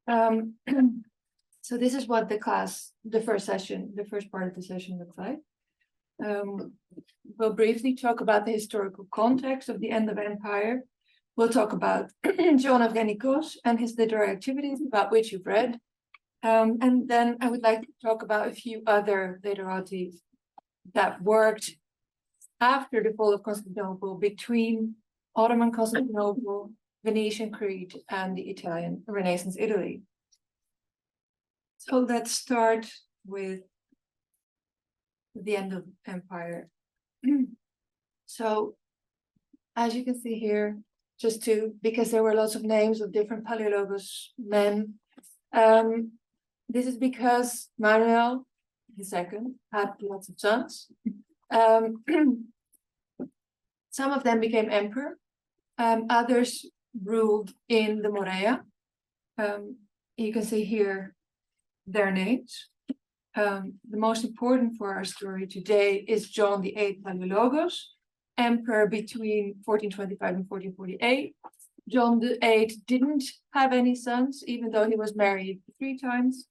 Um, so this is what the first part of the session looks like. We'll briefly talk about the historical context of the end of empire. We'll talk about John Eugenikos and his literary activities, about which you've read. And then I would like to talk about a few other literati that worked after the fall of Constantinople between Ottoman Constantinople, Venetian Crete, and the Italian Renaissance Italy. So let's start with the end of empire. So as you can see here, because there were lots of names of different Palaiologos men, this is because Manuel II had lots of sons. Some of them became emperor, others ruled in the Morea. You can see here their names. The most important for our story today is John VIII Palaiologos, emperor between 1425 and 1448. John VIII didn't have any sons, even though he was married 3 times,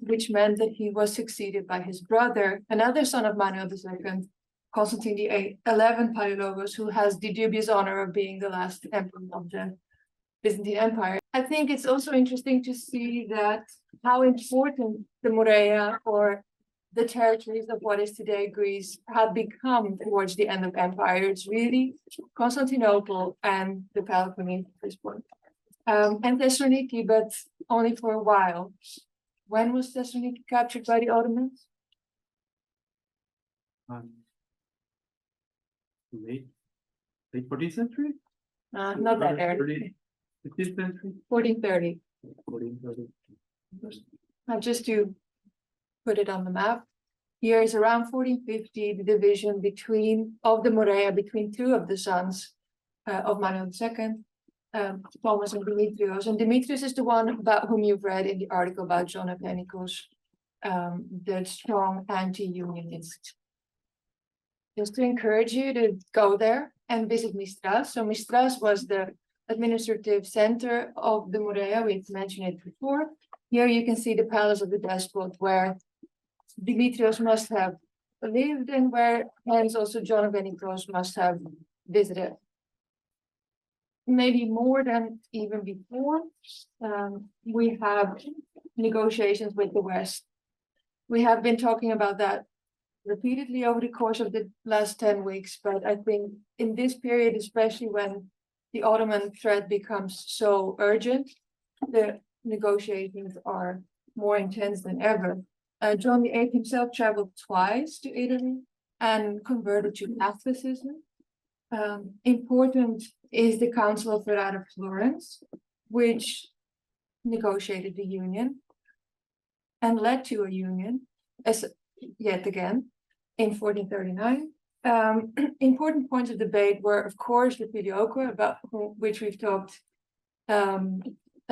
which meant that he was succeeded by his brother, another son of Manuel II, Constantine XI Palaiologos, who has the dubious honor of being the last emperor of the Byzantine Empire. I think it's also interesting to see that how important the Morea, or the territories of what is today Greece, have become towards the end of empire. It's really Constantinople and the Peloponnese at this point. And Thessaloniki, but only for a while. When was Thessaloniki captured by the Ottomans? Late 14th century? Not that early. 15th century? 1430. 1430. Just to put it on the map, here is around 1450, the division of the Morea between 2 of the sons of Manuel II, Thomas and Demetrios. And Demetrios is the one about whom you've read in the article about John Eugenikos, the strong anti-unionist. Just to encourage you to go there and visit Mistras. So Mistras was the administrative center of the Morea. We've mentioned it before. Here you can see the palace of the despot, where Demetrios must have lived and where hence also John Eugenikos must have visited. Maybe more than even before, we have negotiations with the West. We have been talking about that repeatedly over the course of the last 10 weeks, but I think in this period, especially when the Ottoman threat becomes so urgent, the negotiations are more intense than ever. John VIII himself traveled twice to Italy and converted to Catholicism. Important is the Council of Ferrara, Florence, which negotiated the union and led to a union, as yet again, in 1439. Important points of debate were, of course, the filioque, about which we've talked a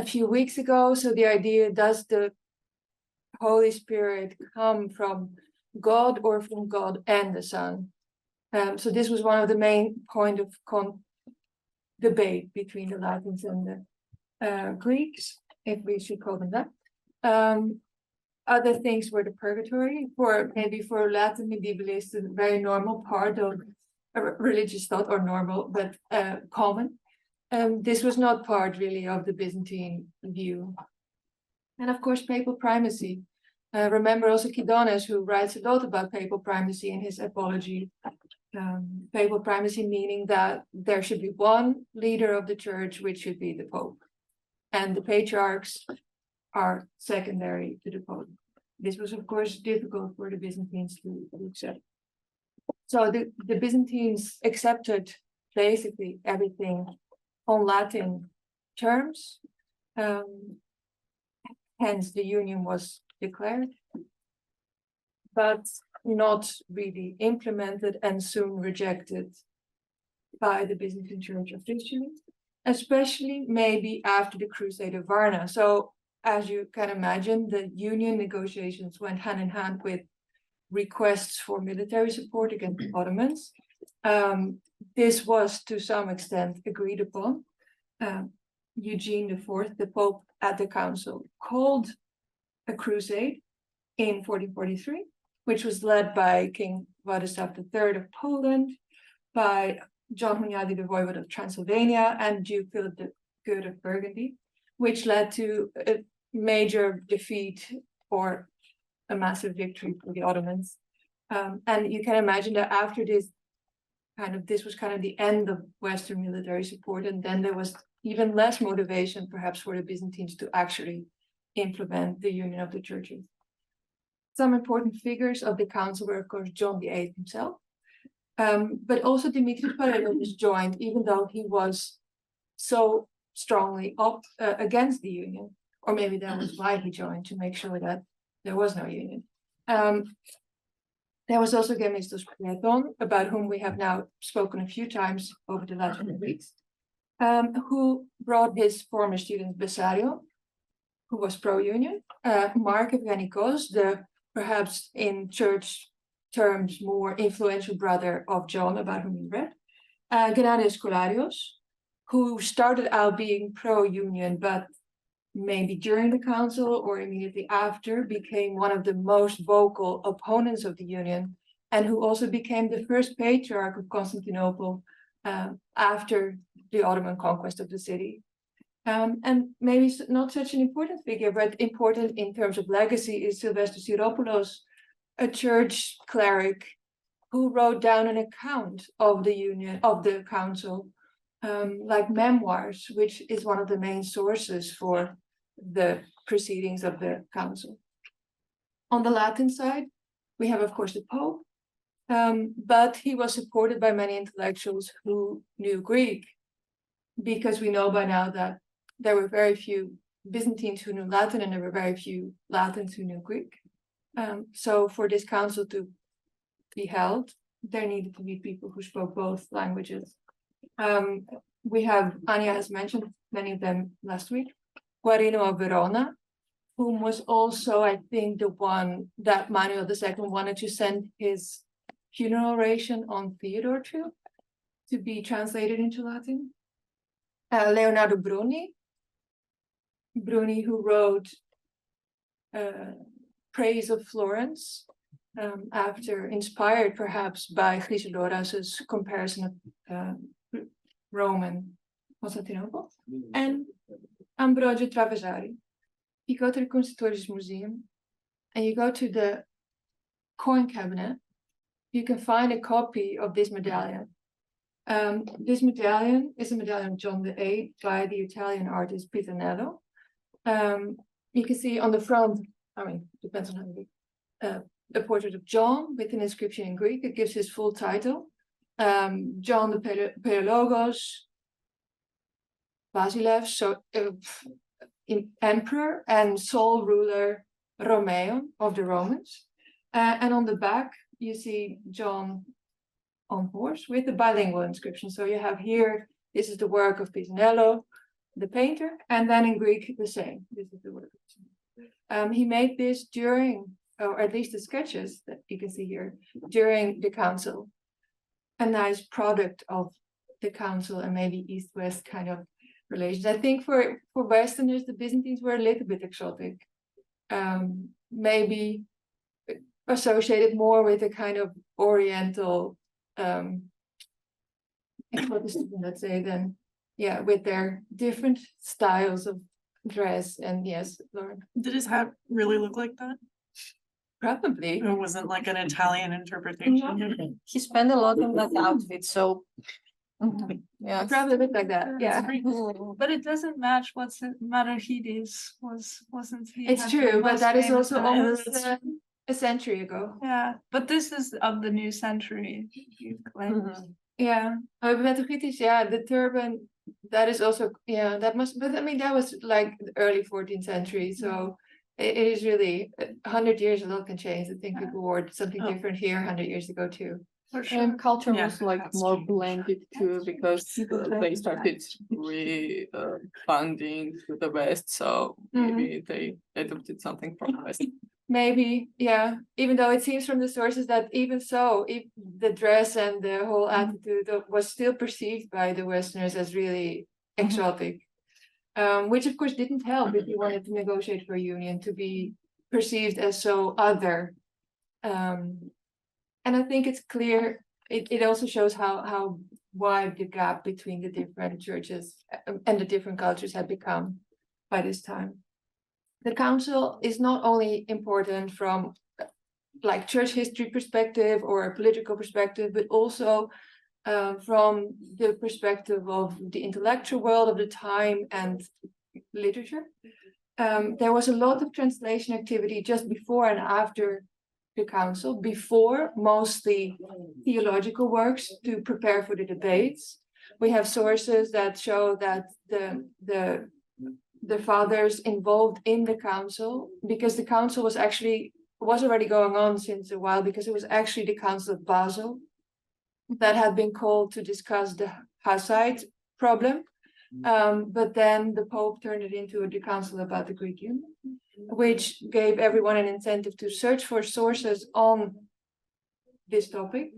few weeks ago. So the idea, does the Holy Spirit come from God or from God and the Son? So this was one of the main point of debate between the Latins and the Greeks, if we should call them that. Other things were the purgatory, for Latin medievalists, a very normal part of religious thought, or normal, but common. This was not part really of the Byzantine view. And of course, papal primacy. Remember also Kidones, who writes a lot about papal primacy in his Apology. Papal primacy meaning that there should be one leader of the church, which should be the Pope. And the patriarchs are secondary to the Pope. This was, of course, difficult for the Byzantines to accept. So the Byzantines accepted basically everything on Latin terms. Hence, the union was declared, but not really implemented, and soon rejected by the Byzantine Church officially, especially maybe after the Crusade of Varna. So, as you can imagine, the union negotiations went hand in hand with requests for military support against the Ottomans. This was to some extent agreed upon. Eugene IV, the Pope at the council, called a crusade in 1443, which was led by King Władysław III of Poland, by John Hunyadi, the Voivode of Transylvania, and Duke Philip the Good of Burgundy, which led to a major defeat or a massive victory for the Ottomans. And you can imagine that after this, this was kind of the end of Western military support, and then there was even less motivation, perhaps, for the Byzantines to actually implement the union of the churches. Some important figures of the council were, of course, John VIII himself, but also Dimitris Palaiologus joined, even though he was so strongly up against the union, or maybe that was why he joined, to make sure that there was no union. There was also Gemistos Platon, about whom we have now spoken a few times over the last few weeks, who brought his former student Bessarion, who was pro-union, Mark Eugenikos, the perhaps in church terms more influential brother of John, about whom we read, Gennadios Koularios, who started out being pro-union, but maybe during the council or immediately after became one of the most vocal opponents of the union, and who also became the first patriarch of Constantinople after the Ottoman conquest of the city. And maybe not such an important figure, but important in terms of legacy, is Sylvester Siropoulos, a church cleric who wrote down an account of the union, of the council, like memoirs, which is one of the main sources for the proceedings of the council. On the Latin side, we have, of course, the Pope, but he was supported by many intellectuals who knew Greek, because we know by now that there were very few Byzantines who knew Latin, and there were very few Latins who knew Greek. So for this council to be held, there needed to be people who spoke both languages. We have, Anya has mentioned many of them last week, Guarino of Verona, whom was also, I think, the one that Manuel II wanted to send his funeral oration on Theodore to be translated into Latin. Leonardo Bruni, who wrote Praise of Florence, after inspired perhaps by Chrysoloras' comparison of Rome and Constantinople, and Ambrogio Traversari. You go to the Constitutorius Museum and you go to the coin cabinet, you can find a copy of this medallion. This medallion is a medallion of John VIII by the Italian artist Pisanello. You can see on the front, I mean, depends on how you read, a portrait of John with an inscription in Greek. It gives his full title. John the Palaiologos Basilev, so emperor and sole ruler Romeo of the Romans. And on the back, you see John on horse with the bilingual inscription. So you have here, this is the work of Pisanello, the painter, and then in Greek, the same. This is the work of he made this during, or at least the sketches that you can see here, during the council. A nice product of the council and maybe East-West kind of relations. I think for Westerners, the Byzantines were a little bit exotic. Maybe associated more with a kind of Oriental let's say, than, yeah, with their different styles of dress. And yes, Lauren. Did his hat really look like that? Probably. It wasn't like an Italian interpretation. He spent a lot on that outfit, so yeah. Probably looked like that. Yeah. But it doesn't match what's Marahides wasn't he? It's had true, the but most that is famous also one. almost It's- a century ago. yeah, but this is of the new century. You claim. Yeah. Metochitis, yeah, the turban, that is also, yeah, that must, but I mean, that was like the early 14th century. So it is really 100 years, a lot can change. I think people wore something Oh. different here 100 years ago too. For sure. And culture Yeah, was like that's more true. blended too, because they started funding to the West, so maybe they adopted something from the West. Maybe, yeah, even though it seems from the sources that even so, if the dress and the whole attitude was still perceived by the Westerners as really exotic. which of course didn't help if you wanted to negotiate for a union to be perceived as so other. And I think it's clear, it also shows how wide the gap between the different churches and the different cultures had become by this time. The council is not only important from like church history perspective or a political perspective, but also from the perspective of the intellectual world of the time and literature. There was a lot of translation activity just before and after the council, before mostly theological works to prepare for the debates. We have sources that show that the fathers involved in the council, because the council was already going on since a while, because it was actually the Council of Basel that had been called to discuss the Hussite problem. But then the Pope turned it into the Council about the Greek Union, which gave everyone an incentive to search for sources on this topic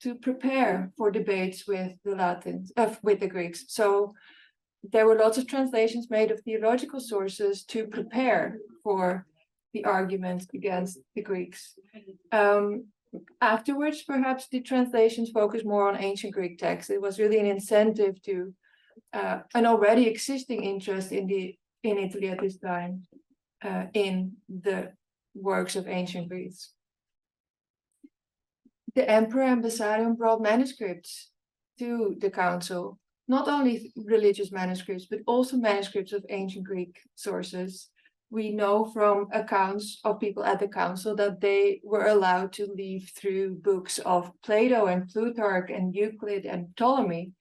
to prepare for debates with the Greeks. So there were lots of translations made of theological sources to prepare for the argument against the Greeks. Afterwards, perhaps the translations focused more on ancient Greek texts. It was really an incentive to an already existing interest in Italy at this time in the works of ancient Greeks. The Emperor and Bessarion brought manuscripts to the council, not only religious manuscripts, but also manuscripts of ancient Greek sources. We know from accounts of people at the council that they were allowed to leaf through books of Plato and Plutarch and Euclid and Ptolemy.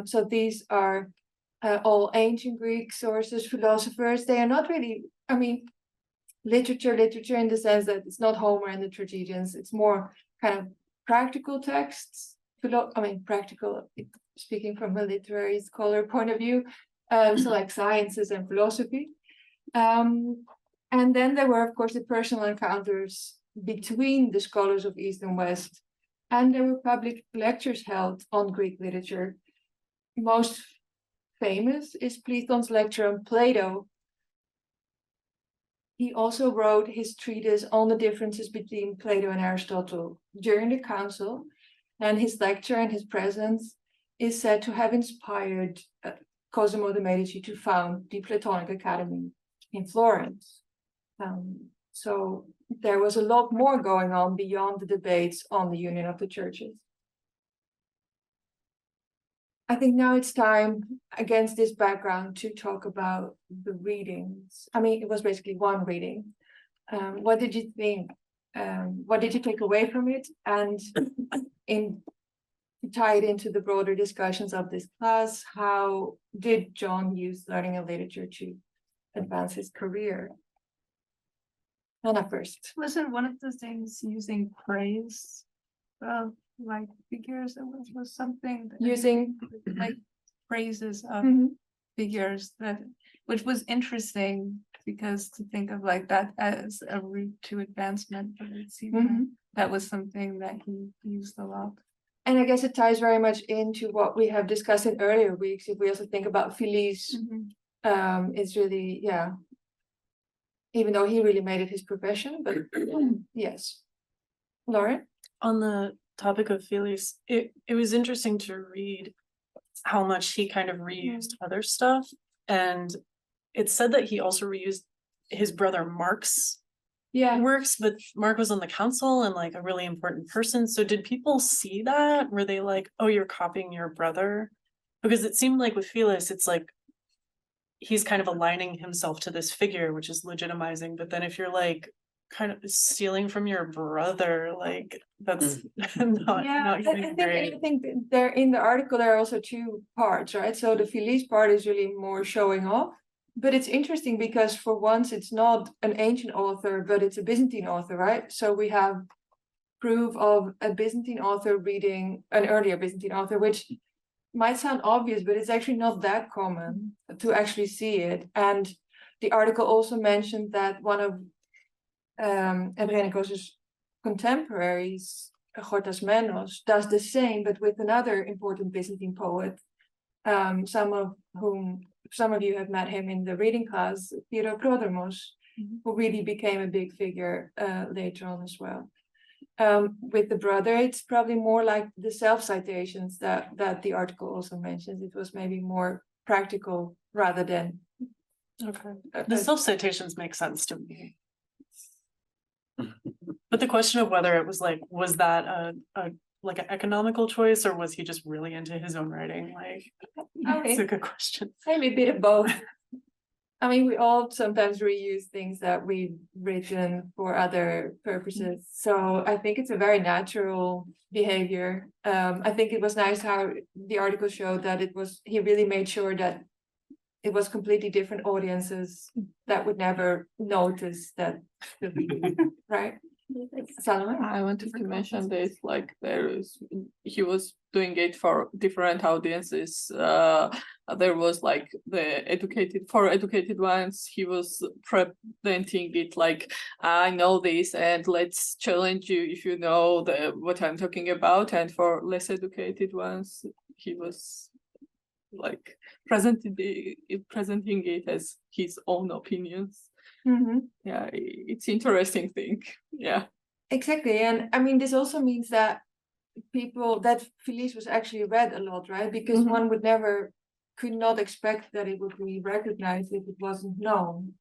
So these are all ancient Greek sources, philosophers. They are not really, I mean, literature in the sense that it's not Homer and the tragedians. It's more kind of practical texts. Practical, speaking from a literary scholar point of view. So like sciences and philosophy. And then there were, of course, the personal encounters between the scholars of East and West. And there were public lectures held on Greek literature. Most famous is Platon's lecture on Plato. He also wrote his treatise on the differences between Plato and Aristotle during the council, and his lecture and his presence is said to have inspired Cosimo de' Medici to found the Platonic Academy in Florence. So there was a lot more going on beyond the debates on the union of the churches. I think now it's time, against this background, to talk about the readings. I mean, it was basically one reading. What did you think? What did you take away from it? And to tie it into the broader discussions of this class, how did John use learning and literature to advance his career? Anna first. Wasn't one of the things using praise? Like figures, it was something that Using like praises of figures, that which was interesting, because to think of like that as a route to advancement, but it seemed that was something that he used a lot. And I guess it ties very much into what we have discussed in earlier weeks. If we also think about Felice, it's really, yeah, even though he really made it his profession, but yes. Lauren? On the topic of Felice, it was interesting to read how much he kind of reused other stuff. And it said that he also reused his brother Mark's works, but Mark was on the council and like a really important person. So did people see that? Were they like, oh, you're copying your brother? Because it seemed like with Felice, it's like he's kind of aligning himself to this figure, which is legitimizing. But then if you're like kind of stealing from your brother, like that's not great. I think there in the article there are also two parts, right? So the Felice part is really more showing off, but it's interesting because for once it's not an ancient author, but it's a Byzantine author, right? So we have proof of a Byzantine author reading an earlier Byzantine author, which might sound obvious, but it's actually not that common to actually see it. And the article also mentioned that one of Eugenikos' contemporaries, Menos, does the same, but with another important Byzantine poet, some of whom some of you have met him in the reading class, Theodore Prodromos, who really became a big figure later on as well. With the brother, it's probably more like the self-citations that the article also mentions. It was maybe more practical rather than Okay. The self-citations make sense to me. But the question of whether it was like, was that a like an economical choice, or was he just really into his own writing? Like, that's a good question. Maybe a bit of both. I mean, we all sometimes reuse things that we've written for other purposes. So I think it's a very natural behavior. I think it was nice how the article showed that he really made sure that it was completely different audiences that would never notice that, right? Salome? I wanted to mention this, like he was doing it for different audiences. There was like for educated ones, he was presenting it like, I know this and let's challenge you if you know what I'm talking about. And for less educated ones, he was like presenting it as his own opinions. Yeah, it's interesting thing. Yeah, exactly. And I mean, this also means that Felice was actually read a lot, right? Because one could not expect that it would be recognized if it wasn't known.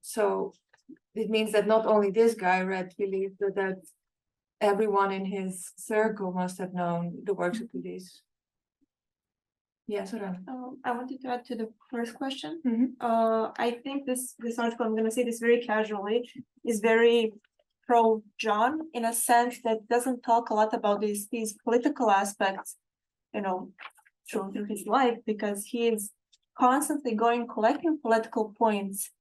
So it means that not only this guy read Felice, but that everyone in his circle must have known the works of Felice. Yes, I wanted to add to the first question. Mm-hmm. I think this article, I'm going to say this very casually, is very pro John in a sense that doesn't talk a lot about these political aspects, through his life, because he is constantly collecting political points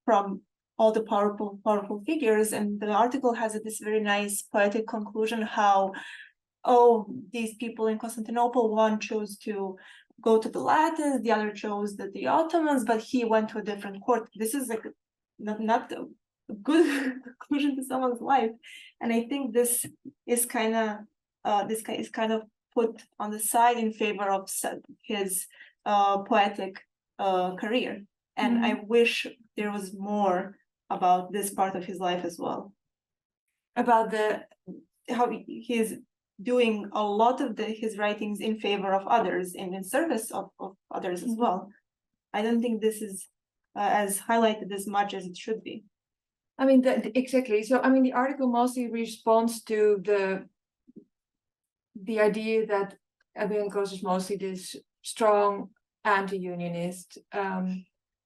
from all the powerful figures. And the article has this very nice poetic conclusion how, these people in Constantinople, one chose to go to the Latins, the other chose the Ottomans, but he went to a different court. This is like not a good conclusion to someone's life. And I think this is kind of put on the side in favor of his poetic career. And I wish there was more about this part of his life as well. About how he's doing a lot of his writings in favor of others and in service of others as well. I don't think this is as highlighted as much as it should be. I mean, exactly. So, I mean, the article mostly responds to the idea that Eugenikos is mostly this strong anti-unionist.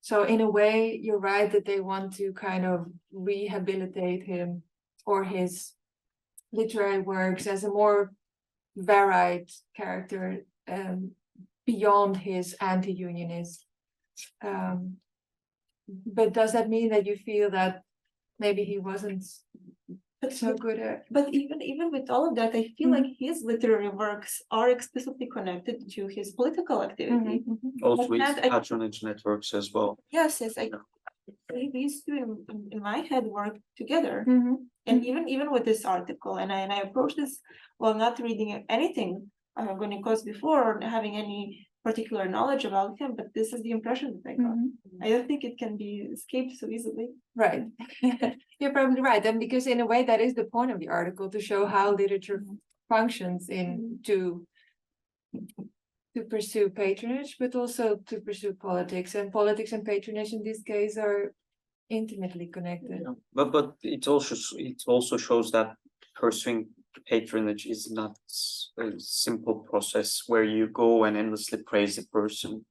So in a way, you're right that they want to kind of rehabilitate him or his literary works as a more varied character beyond his anti-unionist. But does that mean that you feel that maybe he wasn't so good at? But even with all of that, I feel like his literary works are explicitly connected to his political activity. Also his patronage networks as well. Yes, these two in my head work together. And even with this article, and I approached this while not reading anything Eugenikos before or having any particular knowledge about him, but this is the impression that I got. I don't think it can be escaped so easily. Right. You're probably right. And because in a way that is the point of the article, to show how literature functions to pursue patronage, but also to pursue politics. And politics and patronage in this case are intimately connected. Yeah. But it also shows that pursuing patronage is not a simple process where you go and endlessly praise a person.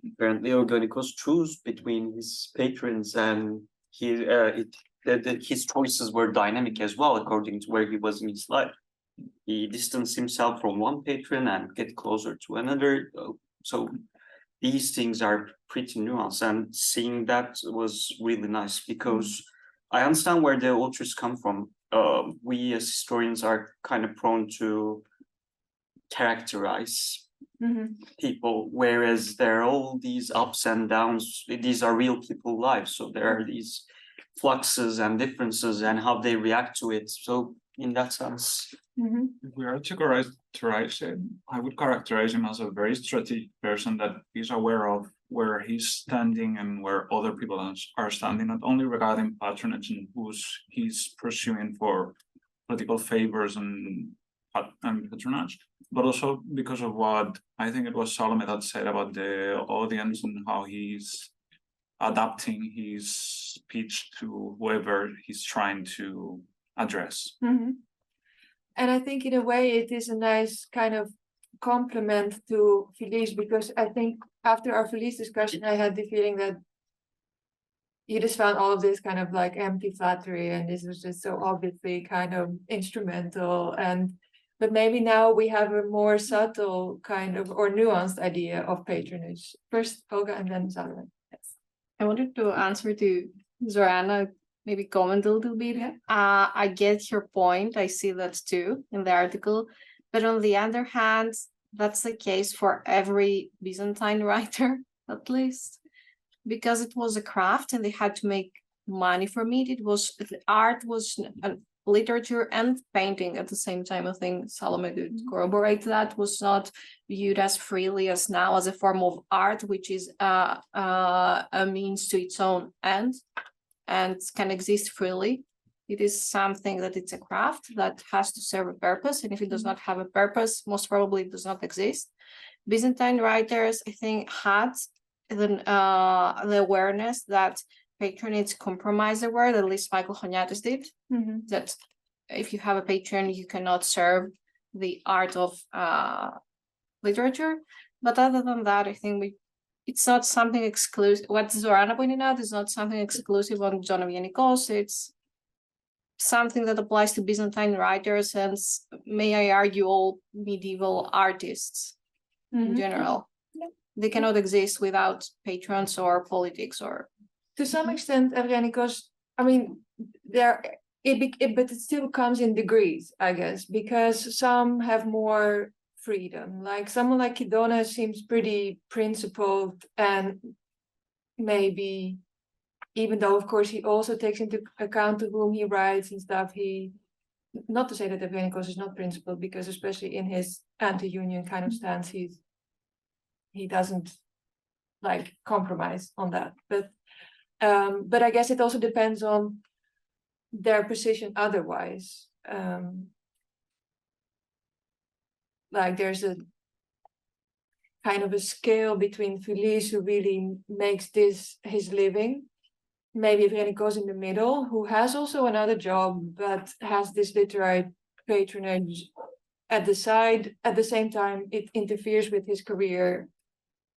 Apparently, Eugenikos chose between his patrons, and his choices were dynamic as well, according to where he was in his life. He distanced himself from one patron and get closer to another. So these things are pretty nuanced, and seeing that was really nice, because I understand where the authors come from. We as historians are kind of prone to characterize people, whereas there are all these ups and downs. These are real people lives, so there are these fluxes and differences and how they react to it. So in that sense, If we are to characterize him, I would characterize him as a very strategic person that is aware of where he's standing and where other people are standing, not only regarding patronage and who's he's pursuing for political favors and patronage, but also because of what I think it was Salome that said about the audience and how he's adapting his speech to whoever he's trying to address. And I think in a way it is a nice kind of complement to Felice, because I think after our Felice discussion, I had the feeling that you just found all of this kind of like empty flattery, and this was just so obviously kind of instrumental. But maybe now we have a more subtle kind of or nuanced idea of patronage. First Olga and then Salome. Yes. I wanted to answer to Zorana, maybe comment a little bit. I get your point. I see that too in the article. But on the other hand, that's the case for every Byzantine writer, at least, because it was a craft and they had to make money from it. It was art, was literature and painting at the same time. I think Salome could corroborate that, was not viewed as freely as now as a form of art, which is a means to its own end and can exist freely. It is something that it's a craft that has to serve a purpose, and if it does not have a purpose, most probably it does not exist. Byzantine writers, I think, had the awareness that patronage compromised the word, at least Michael Honiatis did, that if you have a patron, you cannot serve the art of literature. But other than that, I think it's not something exclusive. What Zorana pointed out is not something exclusive on John Eugenikos. It's something that applies to Byzantine writers and, may I argue, all medieval artists in general. They cannot exist without patrons or politics or. To some extent, Eugenikos, I mean, but it still comes in degrees, I guess, because some have more freedom. Like someone like Kidona seems pretty principled, and maybe, even though of course he also takes into account to whom he writes and stuff, not to say that Eugenikos is not principled, because especially in his anti-union kind of stance, he doesn't like compromise on that. But I guess it also depends on their position otherwise. Like there's a kind of a scale between Felice, who really makes this his living, maybe Eugenikos in the middle, who has also another job but has this literary patronage at the side. At the same time, it interferes with his career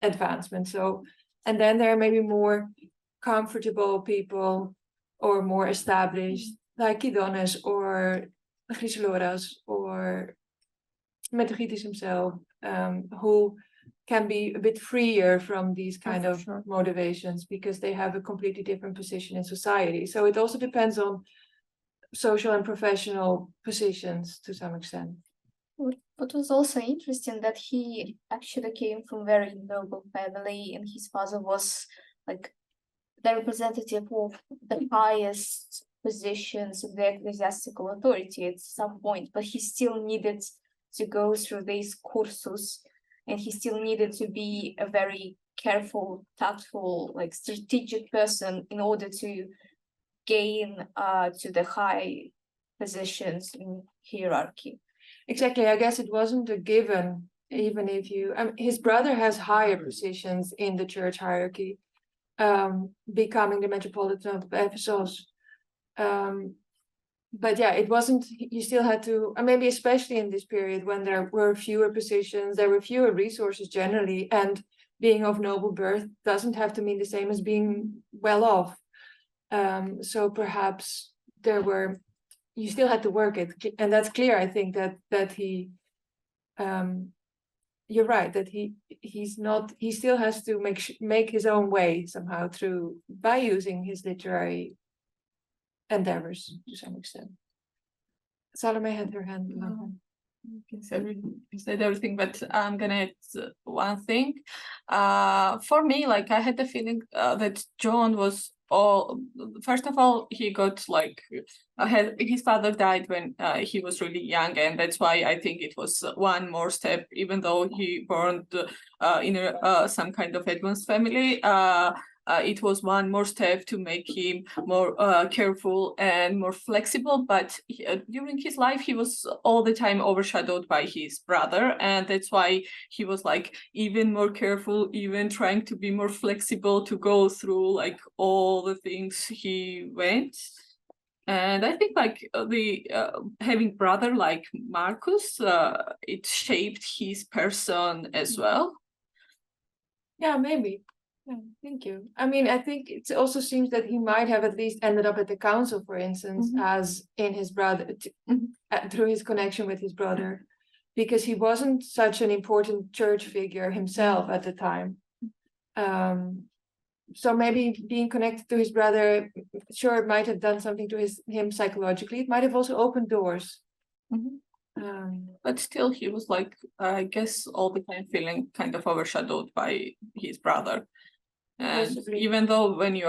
advancement. So, and then there are maybe more comfortable people or more established, like Kidones or Chrysoloras or Metrogitis himself, who can be a bit freer from these kind of motivations because they have a completely different position in society. So it also depends on social and professional positions to some extent. What was also interesting that he actually came from a very noble family, and his father was like the representative of the highest positions of the ecclesiastical authority at some point, but he still needed to go through these courses, and he still needed to be a very careful, tactful, like strategic person in order to gain to the high positions in hierarchy. Exactly. I guess it wasn't a given, even if his brother has higher positions in the church hierarchy, becoming the Metropolitan of Ephesus. But yeah, it wasn't, you still had to, maybe especially in this period when there were fewer positions, there were fewer resources generally, and being of noble birth doesn't have to mean the same as being well off. So perhaps you still had to work it, and that's clear. I think that he, you're right, that he still has to make his own way somehow by using his literary endeavors to some extent. Salome had her hand up. You said everything, but I'm gonna add one thing. For me, like I had the feeling that John was first of all, he got like his father died when he was really young, and that's why I think it was one more step, even though he born in some kind of advanced family. It was one more step to make him more careful and more flexible, but during his life he was all the time overshadowed by his brother, and that's why he was like even more careful, even trying to be more flexible to go through like all the things he went. And I think like the having brother like Marcus, it shaped his person as well. Yeah, maybe. Yeah, thank you. I mean, I think it also seems that he might have at least ended up at the council, for instance, as in his brother, through his connection with his brother, because he wasn't such an important church figure himself at the time. So maybe being connected to his brother, sure, it might have done something to him psychologically. It might have also opened doors. But still, he was like, I guess, all the time feeling kind of overshadowed by his brother. And even though when you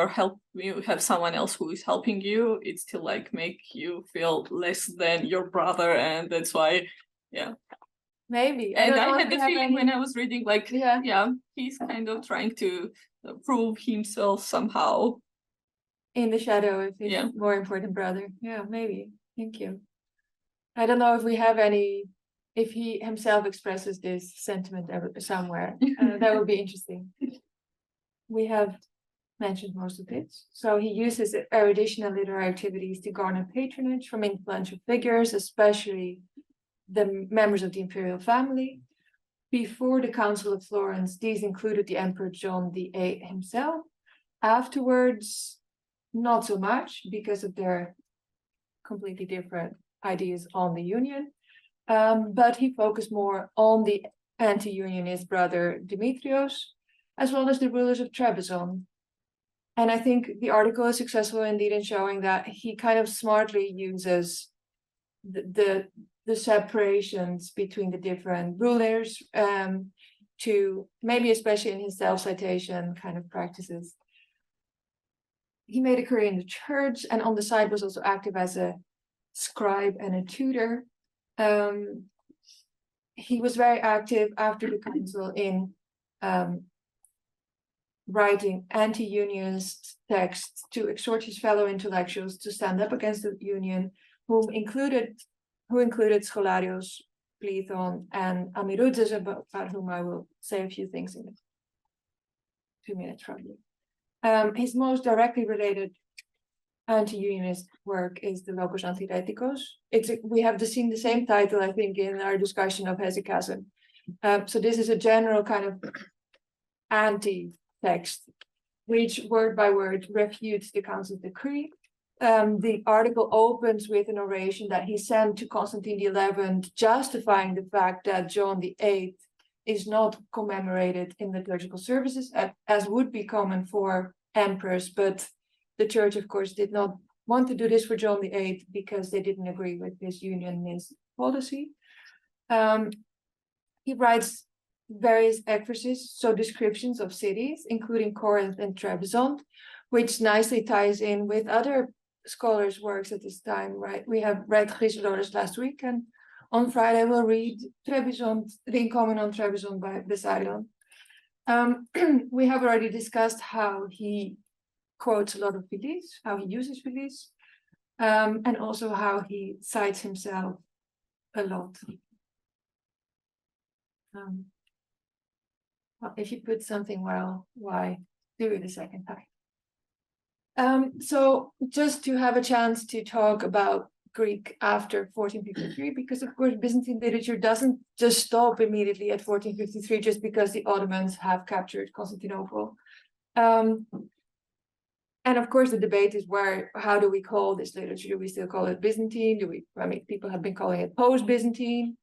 have someone else who is helping you, it still like make you feel less than your brother, and that's why, yeah. Maybe. And I had the feeling when I was reading, like, yeah, he's kind of trying to prove himself somehow. In the shadow of his more important brother. Yeah, maybe. Thank you. I don't know if we have any, if he himself expresses this sentiment somewhere. That would be interesting. We have mentioned most of it. So he uses erudition and literary activities to garner patronage from influential figures, especially the members of the imperial family. Before the Council of Florence, these included the Emperor John VIII himself. Afterwards, not so much because of their completely different ideas on the union. But he focused more on the anti-unionist brother Demetrios, as well as the rulers of Trebizond. And I think the article is successful indeed in showing that he kind of smartly uses the separations between the different rulers to maybe, especially in his self-citation kind of practices. He made a career in the church, and on the side was also active as a scribe and a tutor. He was very active after the council in writing anti-unionist texts to exhort his fellow intellectuals to stand up against the union, who included Scholarios, Plethon, and Amirudzes, about whom I will say a few things in 2 minutes probably. His most directly related anti-unionist work is the Logos Antiretikos. We have seen the same title, I think, in our discussion of hesychasm. So this is a general kind of anti-text, which word by word refutes the council's decree. The article opens with an oration that he sent to Constantine XI, justifying the fact that John VIII is not commemorated in liturgical services, as would be common for emperors, but the church, of course, did not want to do this for John VIII because they didn't agree with his unionist policy. He writes various ekphrasis, so descriptions of cities, including Corinth and Trebizond, which nicely ties in with other scholars' works at this time, right? We have read Chrysoloras last week, and on Friday we'll read Trebizond, the Encomium on Trebizond by Bessarion. We have already discussed how he quotes a lot of Philis, how he uses Philis, and also how he cites himself a lot. If you put something well, why do it a second time? So just to have a chance to talk about Greek after 1453, because of course Byzantine literature doesn't just stop immediately at 1453 just because the Ottomans have captured Constantinople. And of course the debate is how do we call this literature? Do we still call it Byzantine? People have been calling it post-Byzantine,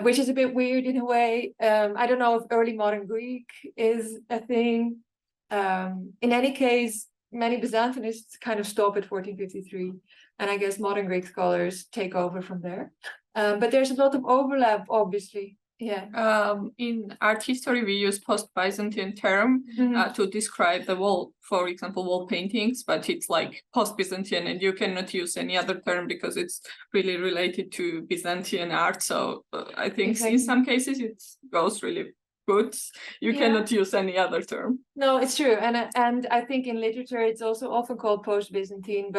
which is a bit weird in a way. I don't know if early modern Greek is a thing. In any case, many Byzantinists kind of stop at 1453, and I guess modern Greek scholars take over from there. But there's a lot of overlap, obviously. In art history, we use post-Byzantine term to describe the wall, for example, wall paintings, but it's like post-Byzantine, and you cannot use any other term because it's really related to Byzantine art. So I think in some cases it goes really good. You cannot use any other term. No, it's true, and I think in literature it's also often called post-Byzantine,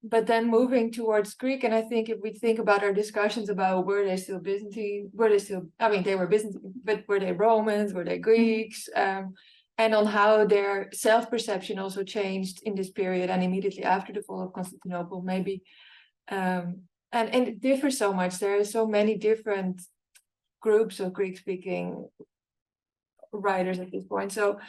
but then moving towards Greek, and I think if we think about our discussions about were they still Byzantine, they were Byzantine, but were they Romans, were they Greeks, and on how their self-perception also changed in this period and immediately after the fall of Constantinople, maybe. And it differs so much. There are so many different groups of Greek-speaking writers at this point. So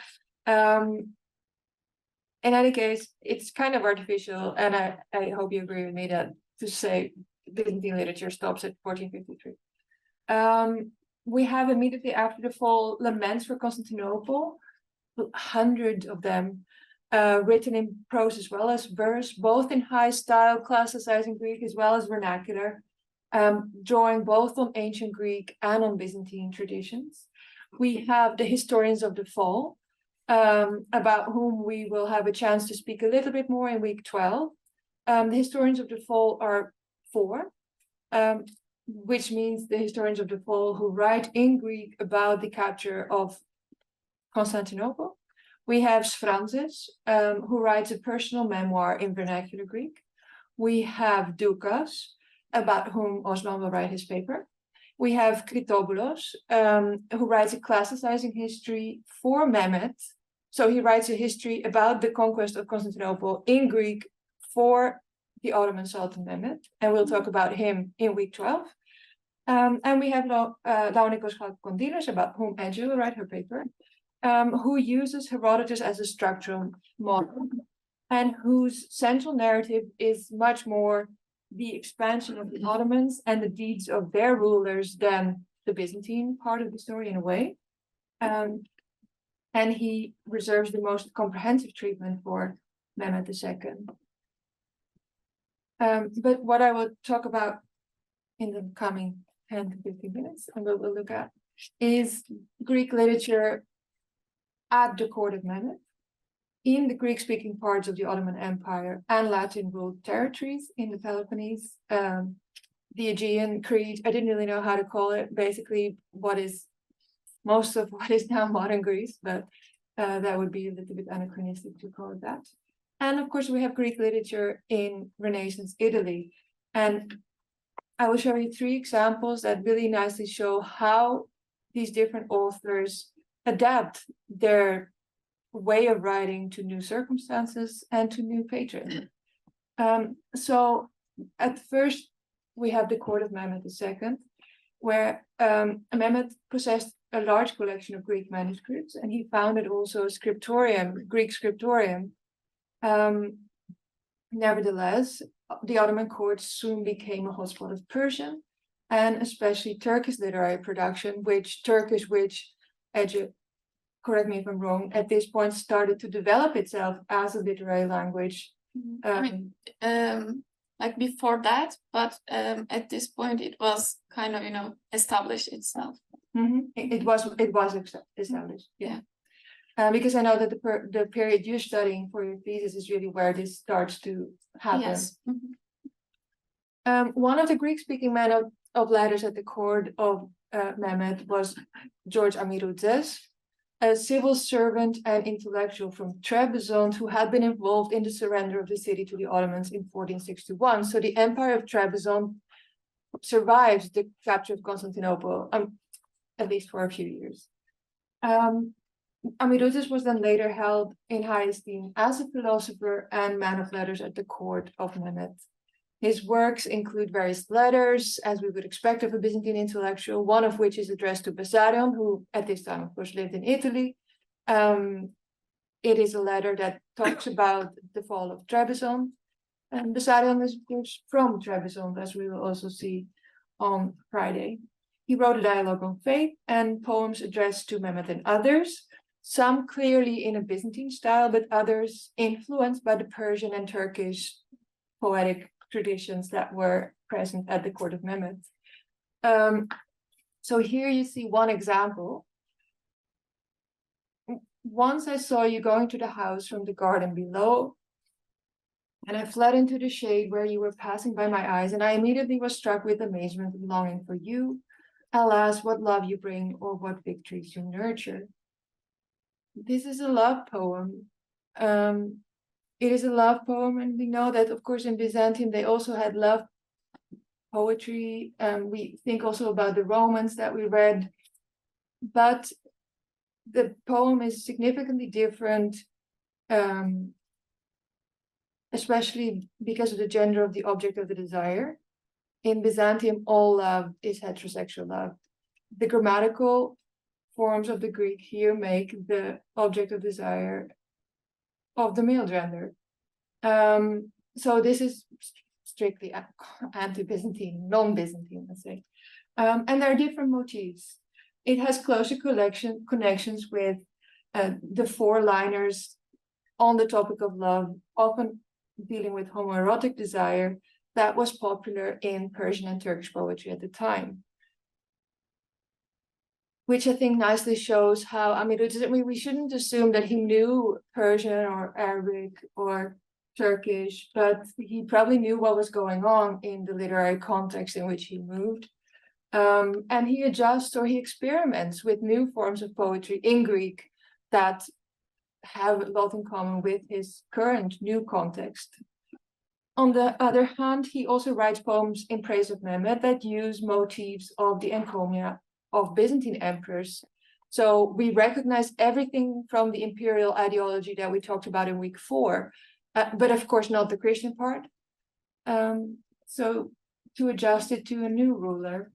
in any case, it's kind of artificial, and I hope you agree with me that to say Byzantine literature stops at 1453. We have immediately after the fall laments for Constantinople, hundreds of them, written in prose as well as verse, both in high style, classicizing Greek as well as vernacular, drawing both on ancient Greek and on Byzantine traditions. We have the historians of the fall, about whom we will have a chance to speak a little bit more in week 12. The historians of the fall are 4, which means the historians of the fall who write in Greek about the capture of Constantinople. We have Sphrantzes, who writes a personal memoir in vernacular Greek. We have Doukas, about whom Osman will write his paper. We have Kritoboulos, who writes a classicizing history for Mehmet. So he writes a history about the conquest of Constantinople in Greek for the Ottoman Sultan Mehmet. And we'll talk about him in week 12. And we have Laonikos Chalkondylos, about whom Edge will write her paper, who uses Herodotus as a structural model and whose central narrative is much more the expansion of the Ottomans and the deeds of their rulers than the Byzantine part of the story in a way. And he reserves the most comprehensive treatment for Mehmet II. But what I will talk about in the coming 10 to 15 minutes, and what we'll look at, is Greek literature at the court of Mehmet, in the Greek-speaking parts of the Ottoman Empire and Latin-ruled territories in the Peloponnese, the Aegean, Crete. I didn't really know how to call it. Basically, most of what is now modern Greece, but that would be a little bit anachronistic to call it that. And of course, we have Greek literature in Renaissance Italy. And I will show you 3 examples that really nicely show how these different authors adapt their way of writing to new circumstances and to new patrons. So at first, we have the court of Mehmet II, where Mehmet possessed a large collection of Greek manuscripts, and he founded also a scriptorium, Greek scriptorium. Nevertheless, the Ottoman court soon became a hotspot of Persian and especially Turkish literary production, which correct me if I'm wrong, at this point started to develop itself as a literary language. Like before that, but at this point it was kind of, established itself. It was established, yeah. Because I know that the period you're studying for your thesis is really where this starts to happen. Yes. One of the Greek-speaking men of letters at the court of Mehmet was George Amiroudzes, a civil servant and intellectual from Trebizond who had been involved in the surrender of the city to the Ottomans in 1461. So the Empire of Trebizond survives the capture of Constantinople, at least for a few years. Amiroudzes was then later held in high esteem as a philosopher and man of letters at the court of Mehmet. His works include various letters, as we would expect of a Byzantine intellectual, one of which is addressed to Bessarion, who at this time, of course, lived in Italy. It is a letter that talks about the fall of Trebizond. And Bessarion is, of course, from Trebizond, as we will also see on Friday. He wrote a dialogue on faith and poems addressed to Mehmet and others, some clearly in a Byzantine style, but others influenced by the Persian and Turkish poetic traditions that were present at the court of Mehmet. So here you see one example. Once I saw you going to the house from the garden below, and I fled into the shade where you were passing by my eyes, and I immediately was struck with amazement and longing for you. Alas, what love you bring, or what victories you nurture. This is a love poem. It is a love poem, and we know that, of course, in Byzantium, they also had love poetry. We think also about the Romans that we read, but the poem is significantly different, especially because of the gender of the object of the desire. In Byzantium, all love is heterosexual love. The grammatical forms of the Greek here make the object of desire of the male gender. So this is strictly anti-Byzantine, non-Byzantine, let's say. And there are different motifs. It has closer connections with the four-liners on the topic of love, often dealing with homoerotic desire, that was popular in Persian and Turkish poetry at the time. Which I think nicely shows how, I mean, we shouldn't assume that he knew Persian or Arabic or Turkish, but he probably knew what was going on in the literary context in which he moved. And he adjusts or he experiments with new forms of poetry in Greek that have a lot in common with his current new context. On the other hand, he also writes poems in praise of Mehmed that use motifs of the encomia of Byzantine emperors. So we recognize everything from the imperial ideology that we talked about in week 4, but of course not the Christian part. So to adjust it to a new ruler.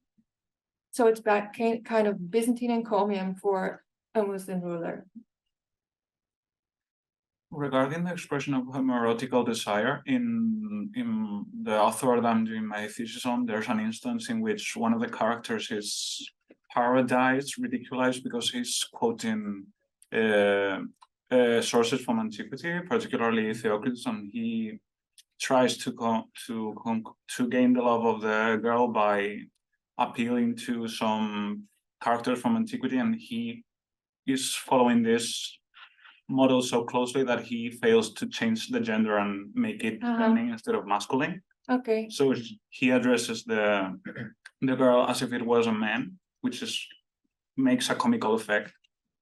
So it's back kind of Byzantine encomium for a Muslim ruler. Regarding the expression of homoerotical desire, in the author that I'm doing my thesis on, there's an instance in which one of the characters is parodized, ridiculized, because he's quoting sources from antiquity, particularly Theocritus, and he tries to gain the love of the girl by appealing to some characters from antiquity, and he is following this model so closely that he fails to change the gender and make it feminine instead of masculine. Okay. So he addresses the girl as if it was a man, which makes a comical effect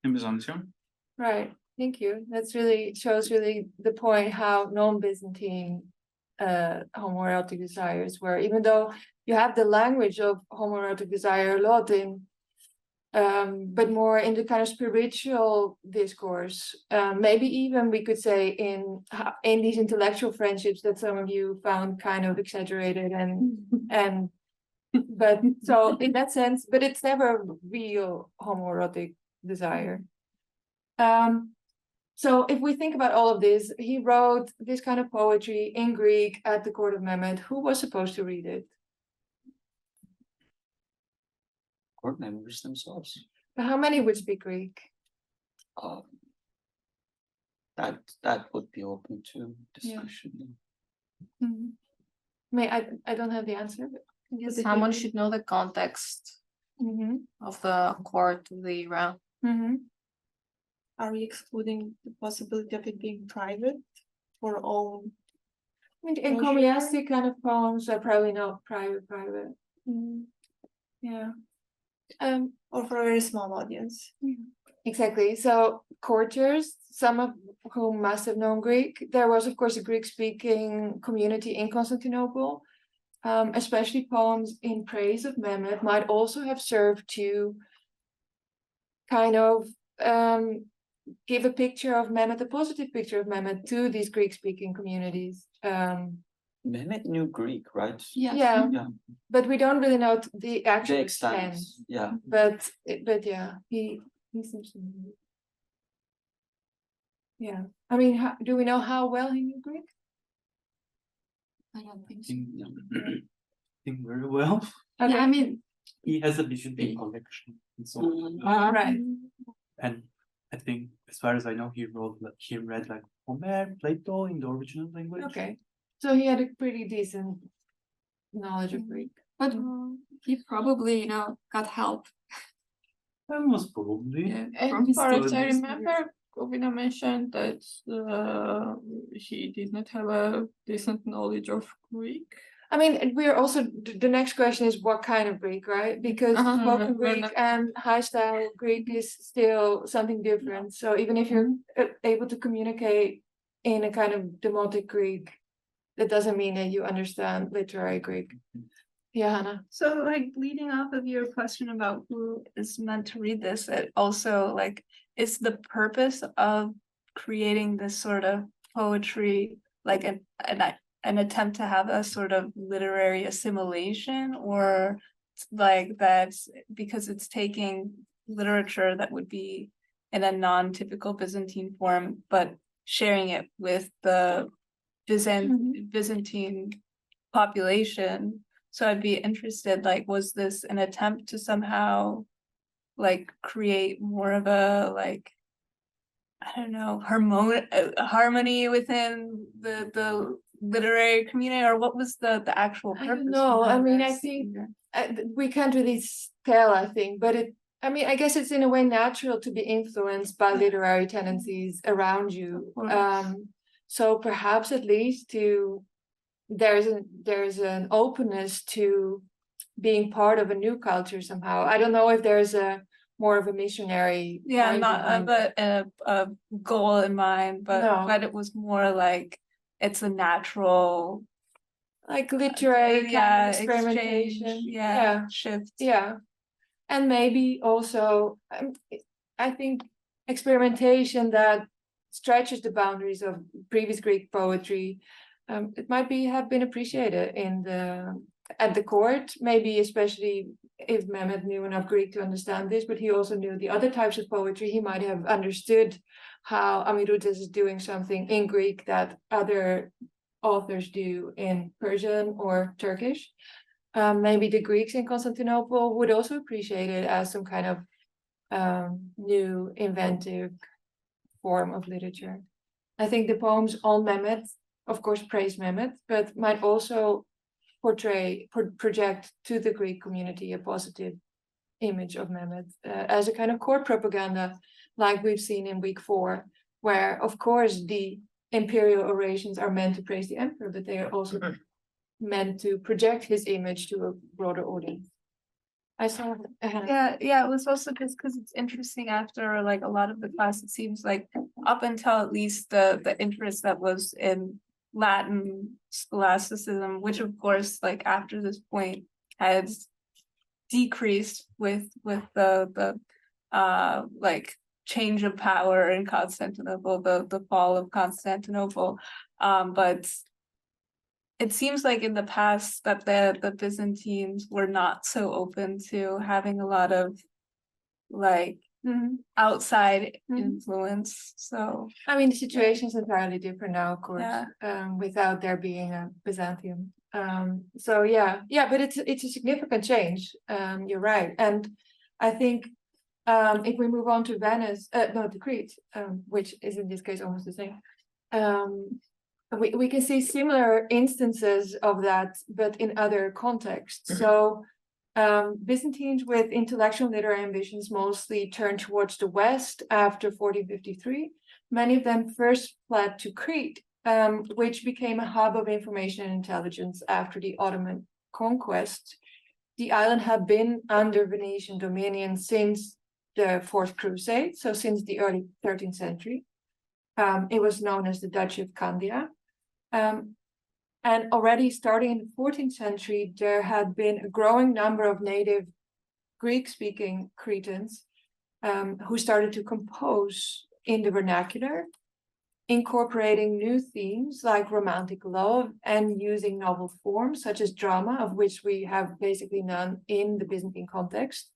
in Byzantium. Right. Thank you. That's really shows really the point how non-Byzantine homoerotic desires were, even though you have the language of homoerotic desire a lot in but more in the kind of spiritual discourse. Maybe even we could say in these intellectual friendships that some of you found kind of exaggerated and but so in that sense, but it's never real homoerotic desire. So if we think about all of this, he wrote this kind of poetry in Greek at the court of Mehmed. Who was supposed to read it? Court members themselves. How many would speak Greek? That would be open to discussion. Yeah. Mm-hmm. I don't have the answer. But someone should know the context of the court of the era. Are we excluding the possibility of it being private or own? I mean, encomiastic kind of poems are probably not private. Yeah. Or for a very small audience. Exactly. So courtiers, some of whom must have known Greek. There was, of course, a Greek-speaking community in Constantinople. Especially poems in praise of Mehmed might also have served to kind of give a picture of Mehmed, a positive picture of Mehmed to these Greek-speaking communities. Mehmed knew Greek, right? Yeah. But we don't really know the actual extent. Yeah. But yeah, he seems to know. Yeah. I mean, do we know how well he knew Greek? I don't think so. I think very well. Okay. Yeah, I mean, He has a Byzantine collection and so on. Right. And I think, as far as I know, he read like Homer, Plato in the original language. Okay. So he had a pretty decent knowledge of Greek. But he probably, you know, got help. Most probably. Yeah, And from his As far as I studies. remember, Govina mentioned that he did not have a decent knowledge of Greek. I mean, we're also, the next question is what kind of Greek, right? Because spoken Greek and high style Greek is still something different. So even if you're able to communicate in a kind of demotic Greek, that doesn't mean that you understand literary Greek. Yeah, Hannah. So like leading off of your question about who is meant to read this, it also like is the purpose of creating this sort of poetry like an attempt to have a sort of literary assimilation, or like that's because it's taking literature that would be in a non-typical Byzantine form, but sharing it with the Byzantine population. So I'd be interested, like, was this an attempt to somehow like create more of a like, I don't know, harmony within the literary community, or what was the actual purpose? No, I behind mean, I this? think we can't really tell, I think, but I mean, I guess it's in a way natural to be influenced by literary tendencies around you. So perhaps at least there's an openness to being part of a new culture somehow. I don't know if there's a more of a missionary. Yeah, not a goal in mind, but No. but it was more like it's a natural like literary kind of experimentation, experimentation. shift. Yeah. And maybe also, I think experimentation that stretches the boundaries of previous Greek poetry, it might have been appreciated at the court, maybe especially if Mehmet knew enough Greek to understand this, but he also knew the other types of poetry. He might have understood how Amiroutas is doing something in Greek that other authors do in Persian or Turkish. Maybe the Greeks in Constantinople would also appreciate it as some kind of new inventive form of literature. I think the poems on Mehmet, of course, praise Mehmet, but might also project to the Greek community a positive image of Mehmet as a kind of court propaganda, like we've seen in week 4, where, of course, the imperial orations are meant to praise the emperor, but they are also meant to project his image to a broader audience. I saw Yeah, it was also just because it's interesting after like a lot of the class, it seems like up until at least the interest that was in Latin scholasticism, which of course like after this point has decreased with the like change of power in Constantinople, the fall of Constantinople, but it seems like in the past that the Byzantines were not so open to having a lot of like outside influence. So I mean, the situation is entirely different now, of course, Yeah. Without there being a Byzantium. So yeah, but it's a significant change. You're right, and I think if we move on to Venice, no, to Crete, which is in this case almost the same. We can see similar instances of that, but in other contexts. So Byzantines with intellectual and literary ambitions mostly turned towards the west after 1453. Many of them first fled to Crete, which became a hub of information and intelligence after the Ottoman conquest. The island had been under Venetian dominion since the Fourth Crusade, so since the early 13th century. It was known as the Duchy of Candia. And already starting in the 14th century, there had been a growing number of native Greek-speaking Cretans who started to compose in the vernacular, incorporating new themes like romantic love and using novel forms such as drama, of which we have basically none in the Byzantine context.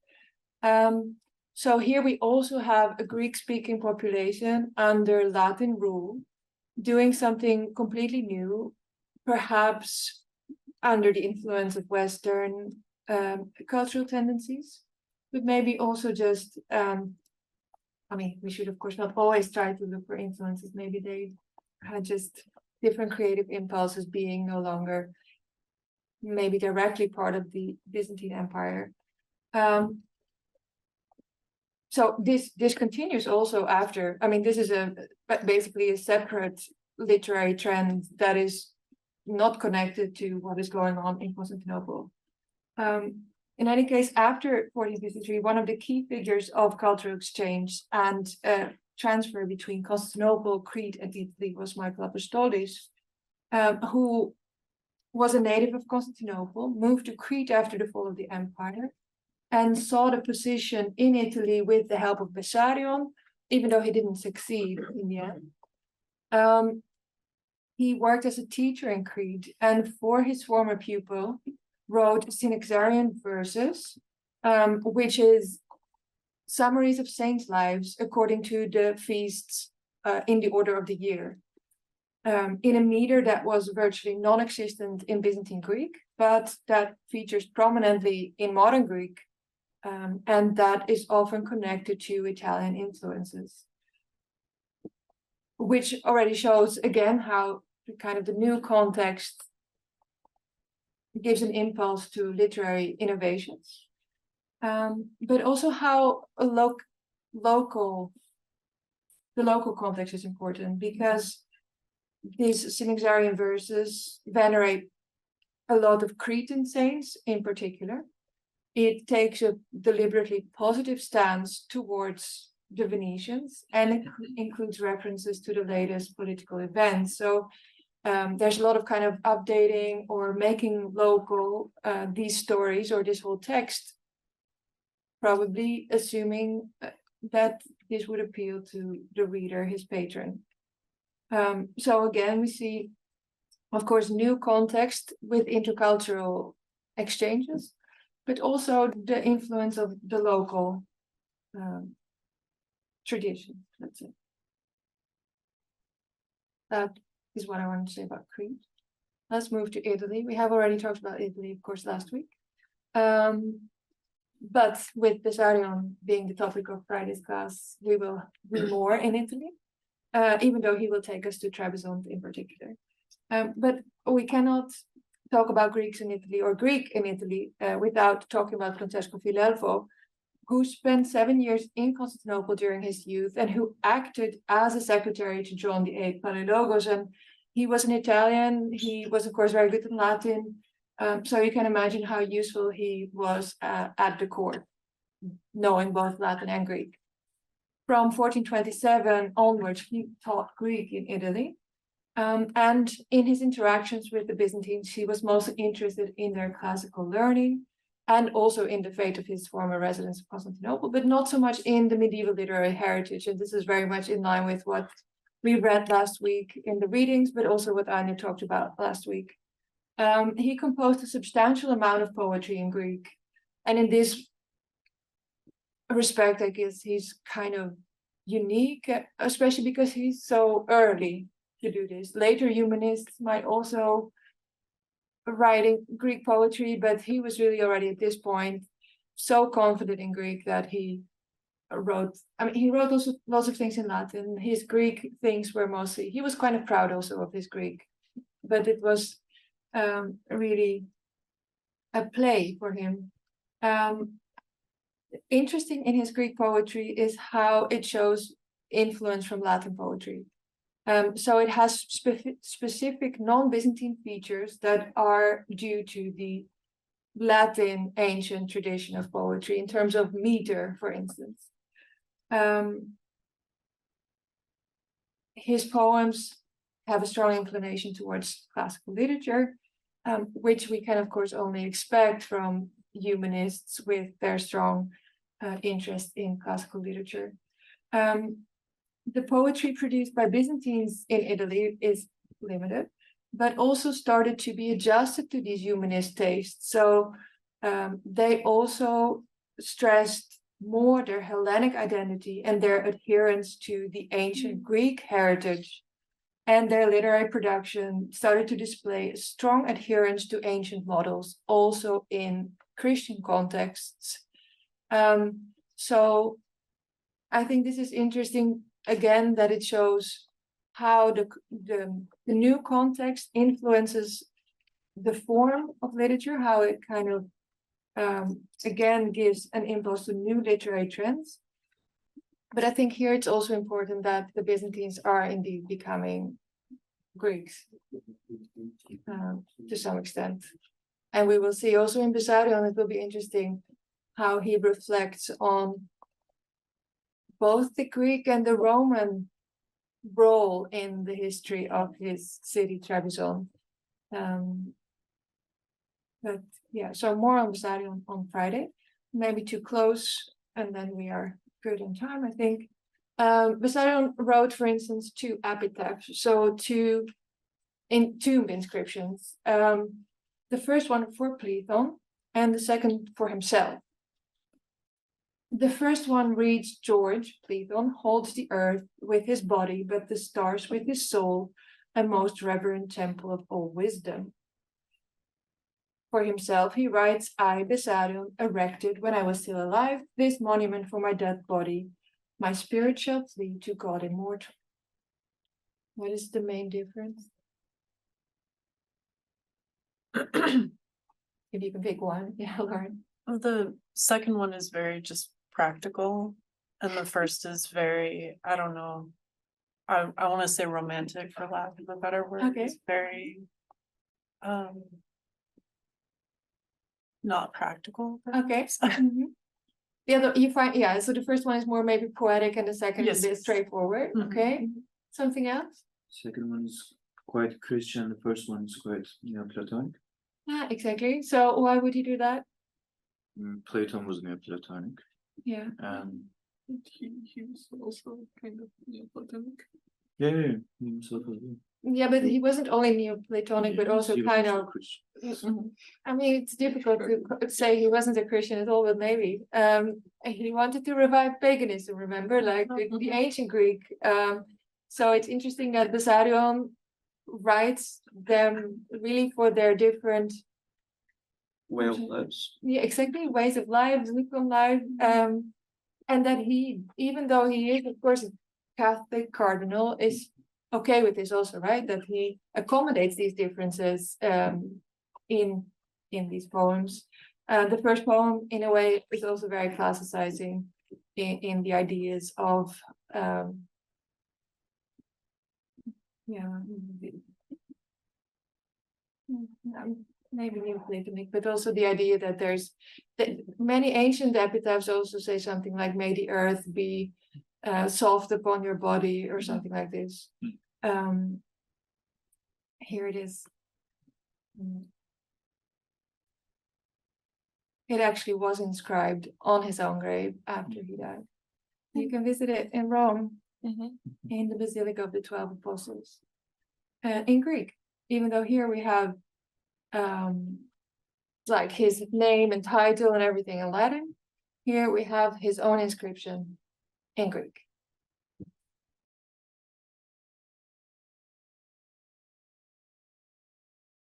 So here we also have a Greek-speaking population under Latin rule, doing something completely new, perhaps under the influence of Western cultural tendencies, but maybe also just, I mean, we should of course not always try to look for influences. Maybe they had just different creative impulses being no longer maybe directly part of the Byzantine Empire. So this continues also after. I mean, this is basically a separate literary trend that is not connected to what is going on in Constantinople. In any case, after 1453, one of the key figures of cultural exchange and transfer between Constantinople, Crete, and Italy was Michael Apostolis, who was a native of Constantinople, moved to Crete after the fall of the empire, and sought a position in Italy with the help of Bessarion, even though he didn't succeed in the end. He worked as a teacher in Crete, and for his former pupil, wrote Synaxarian verses, which is summaries of saints' lives according to the feasts in the order of the year, in a meter that was virtually non-existent in Byzantine Greek, but that features prominently in modern Greek, and that is often connected to Italian influences, which already shows again how kind of the new context gives an impulse to literary innovations, but also how the local context is important, because these Synaxarian verses venerate a lot of Cretan saints in particular. It takes a deliberately positive stance towards the Venetians, and it includes references to the latest political events. So there's a lot of kind of updating or making local these stories or this whole text, probably assuming that this would appeal to the reader, his patron. So again, we see, of course, new context with intercultural exchanges, but also the influence of the local tradition, let's say. That is what I want to say about Crete. Let's move to Italy. We have already talked about Italy, of course, last week. But with Bessarion being the topic of Friday's class, we will be more in Italy, even though he will take us to Trebizond in particular. But we cannot talk about Greeks in Italy or Greek in Italy without talking about Francesco Filelfo, who spent 7 years in Constantinople during his youth and who acted as a secretary to John VIII Palaiologos. And he was an Italian. He was, of course, very good in Latin. So you can imagine how useful he was at the court, knowing both Latin and Greek. From 1427 onwards, he taught Greek in Italy. And in his interactions with the Byzantines, he was mostly interested in their classical learning and also in the fate of his former residence of Constantinople, but not so much in the medieval literary heritage. And this is very much in line with what we read last week in the readings, but also what Anya talked about last week. He composed a substantial amount of poetry in Greek. And in this respect, I guess he's kind of unique, especially because he's so early to do this. Later humanists might also writing Greek poetry, but he was really already at this point so confident in Greek that he wrote, he wrote also lots of things in Latin. His Greek things were mostly, he was kind of proud also of his Greek, but it was really a play for him. Interesting in his Greek poetry is how it shows influence from Latin poetry. So it has specific non-Byzantine features that are due to the Latin ancient tradition of poetry in terms of meter, for instance. His poems have a strong inclination towards classical literature, which we can, of course, only expect from humanists with their strong interest in classical literature. The poetry produced by Byzantines in Italy is limited, but also started to be adjusted to these humanist tastes. So they also stressed more their Hellenic identity and their adherence to the ancient Greek heritage. And their literary production started to display a strong adherence to ancient models, also in Christian contexts. So I think this is interesting, again, that it shows how the new context influences the form of literature, how it kind of again gives an impulse to new literary trends. But I think here it's also important that the Byzantines are indeed becoming Greeks to some extent. And we will see also in Bessarion, it will be interesting how he reflects on both the Greek and the Roman role in the history of his city Trebizond. But yeah, so more on Bessarion on Friday, maybe to close, and then we are good on time, I think. Bessarion wrote, for instance, 2 epitaphs, so 2 tomb inscriptions. The first one for Pleithon, and the second for himself. The first one reads, George, Pleithon, holds the earth with his body, but the stars with his soul, a most reverend temple of all wisdom. For himself, he writes, I, Bessarion, erected when I was still alive, this monument for my dead body. My spirit shall flee to God immortal. What is the main difference? If you can pick one, yeah, Lauren. The second one is very just practical, and the first is very, I don't know, I want to say romantic for lack of a better word. Okay. It's very not practical. Okay. The other you find, yeah, so the first one is more maybe poetic and the second is a bit straightforward. Okay. Something else? Second one is quite Christian, the first one is quite Neoplatonic. Yeah, exactly. So why would he do that? Platon was Neoplatonic. Yeah. He was also kind of Neoplatonic. Yeah, himself as well. Yeah, but he wasn't only Neoplatonic, but also He was kind also of. Christian. I mean, it's difficult to say he wasn't a Christian at all, but maybe. He wanted to revive paganism, remember, like the ancient Greek. So it's interesting that Bessarion writes them really for their different Way of lives. yeah, exactly, ways of life, look on life, and that he, even though he is, of course, a Catholic cardinal, is okay with this also, right? That he accommodates these differences in these poems. The first poem, in a way, is also very classicizing in the ideas of maybe Neoplatonic, but also the idea that there's many ancient epitaphs also say something like, may the earth be soft upon your body, or something like this. Here it is. It actually was inscribed on his own grave after he died. You can visit it in Rome, in the Basilica of the 12 Apostles, in Greek, even though here we have like his name and title and everything in Latin. Here we have his own inscription in Greek.